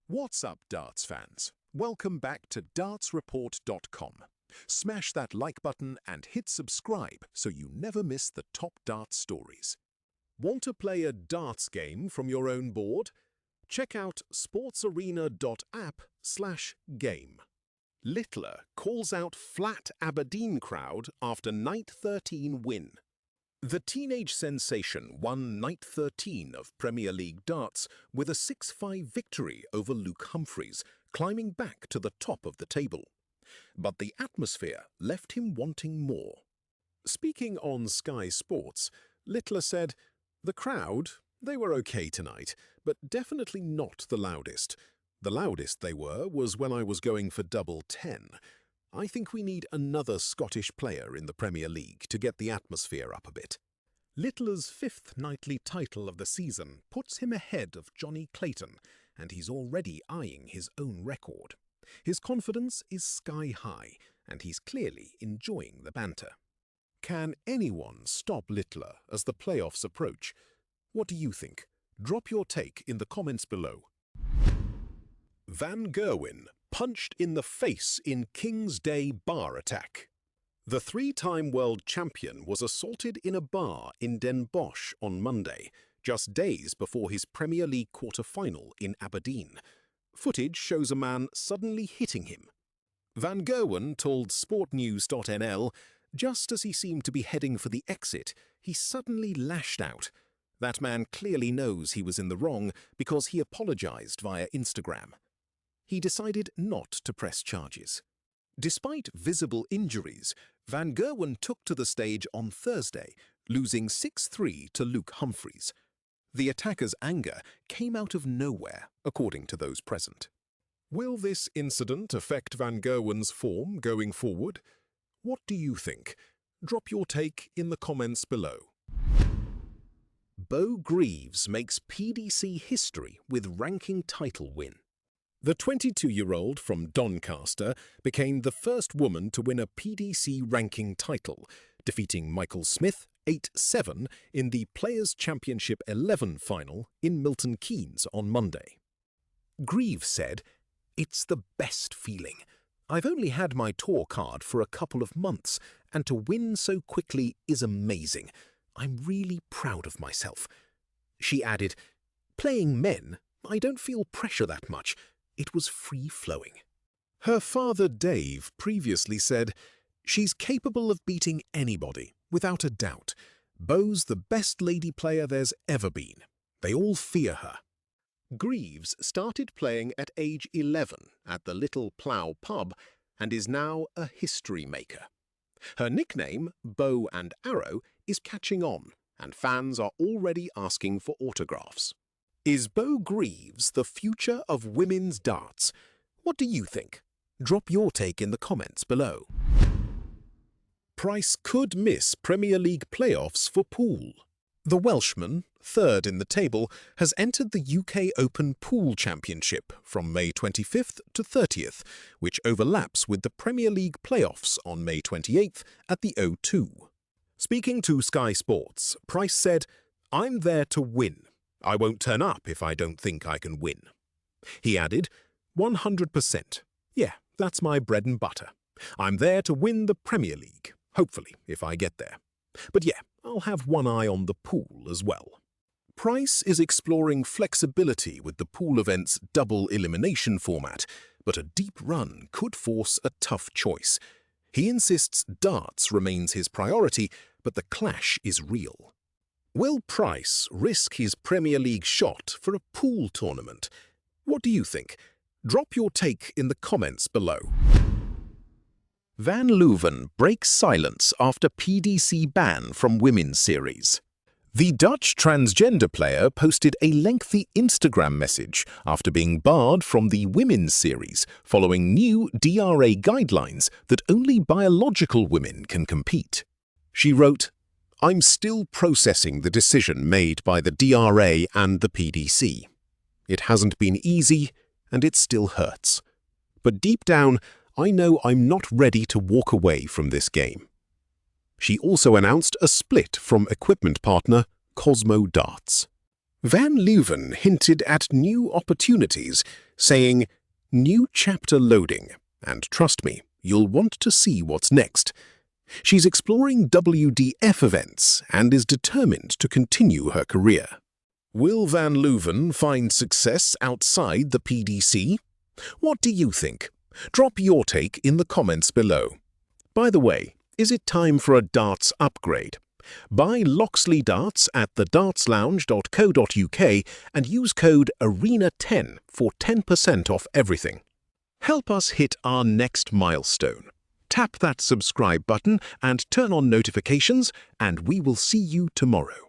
What's up, darts fans? Welcome back to dartsreport.com. Smash that like button and hit subscribe so you never miss the top darts stories. Want to play a darts game from your own board? Check out sportsarena.app/game. Littler calls out flat Aberdeen crowd after night 13 win. The teenage sensation won night 13 of Premier League darts with a 6-5 victory over Luke Humphries, climbing back to the top of the table. But the atmosphere left him wanting more. Speaking on Sky Sports, Littler said, "The crowd, they were okay tonight, but definitely not the loudest. The loudest they were was when I was going for double 10. I think we need another Scottish player in the Premier League to get the atmosphere up a bit." Littler's 5th nightly title of the season puts him ahead of Johnny Clayton, and he's already eyeing his own record. His confidence is sky high, and he's clearly enjoying the banter. Can anyone stop Littler as the playoffs approach? What do you think? Drop your take in the comments below. Van Gerwen punched in the face in King's Day bar attack. The 3-time world champion was assaulted in a bar in Den Bosch on Monday, just days before his Premier League quarter-final in Aberdeen. Footage shows a man suddenly hitting him. Van Gerwen told sportnews.nl, just as he seemed to be heading for the exit, he suddenly lashed out. That man clearly knows he was in the wrong because he apologized via Instagram. He decided not to press charges. Despite visible injuries, Van Gerwen took to the stage on Thursday, losing 6-3 to Luke Humphries. The attacker's anger came out of nowhere, according to those present. Will this incident affect Van Gerwen's form going forward? What do you think? Drop your take in the comments below. Beau Greaves makes PDC history with ranking title win. The 22-year-old from Doncaster became the first woman to win a PDC ranking title, defeating Michael Smith 8-7 in the Players' Championship 11 final in Milton Keynes on Monday. Greaves said, "It's the best feeling. I've only had my tour card for a couple of months, and to win so quickly is amazing. I'm really proud of myself." She added, "Playing men, I don't feel pressure that much. It was free-flowing." Her father, Dave, previously said, "She's capable of beating anybody, without a doubt. Beau's the best lady player there's ever been. They all fear her." Greaves started playing at age 11 at the Little Plough pub and is now a history maker. Her nickname, Bow and Arrow, is catching on, and fans are already asking for autographs. Is Beau Greaves the future of women's darts? What do you think? Drop your take in the comments below. Price could miss Premier League playoffs for pool. The Welshman, third in the table, has entered the UK Open Pool Championship from May 25th to 30th, which overlaps with the Premier League playoffs on May 28th at the O2. Speaking to Sky Sports, Price said, "I'm there to win. I won't turn up if I don't think I can win." He added, 100%. Yeah, that's my bread and butter. I'm there to win the Premier League, hopefully, if I get there. But yeah, I'll have one eye on the pool as well. Price is exploring flexibility with the pool event's double elimination format, but a deep run could force a tough choice. He insists darts remains his priority, but the clash is real. Will Price risk his Premier League shot for a pool tournament? What do you think? Drop your take in the comments below. Van Leuven breaks silence after PDC ban from Women's Series. The Dutch transgender player posted a lengthy Instagram message after being barred from the Women's Series following new DRA guidelines that only biological women can compete. She wrote, "I'm still processing the decision made by the DRA and the PDC. It hasn't been easy, and it still hurts. But deep down, I know I'm not ready to walk away from this game." She also announced a split from equipment partner Cosmo Darts. Van Leuven hinted at new opportunities, saying, "New chapter loading, and trust me, you'll want to see what's next." She's exploring WDF events and is determined to continue her career. Will Van Leuven find success outside the PDC? What do you think? Drop your take in the comments below. By the way, is it time for a darts upgrade? Buy Loxley darts at thedartslounge.co.uk and use code ARENA10 for 10% off everything. Help us hit our next milestone. Tap that subscribe button and turn on notifications, and we will see you tomorrow.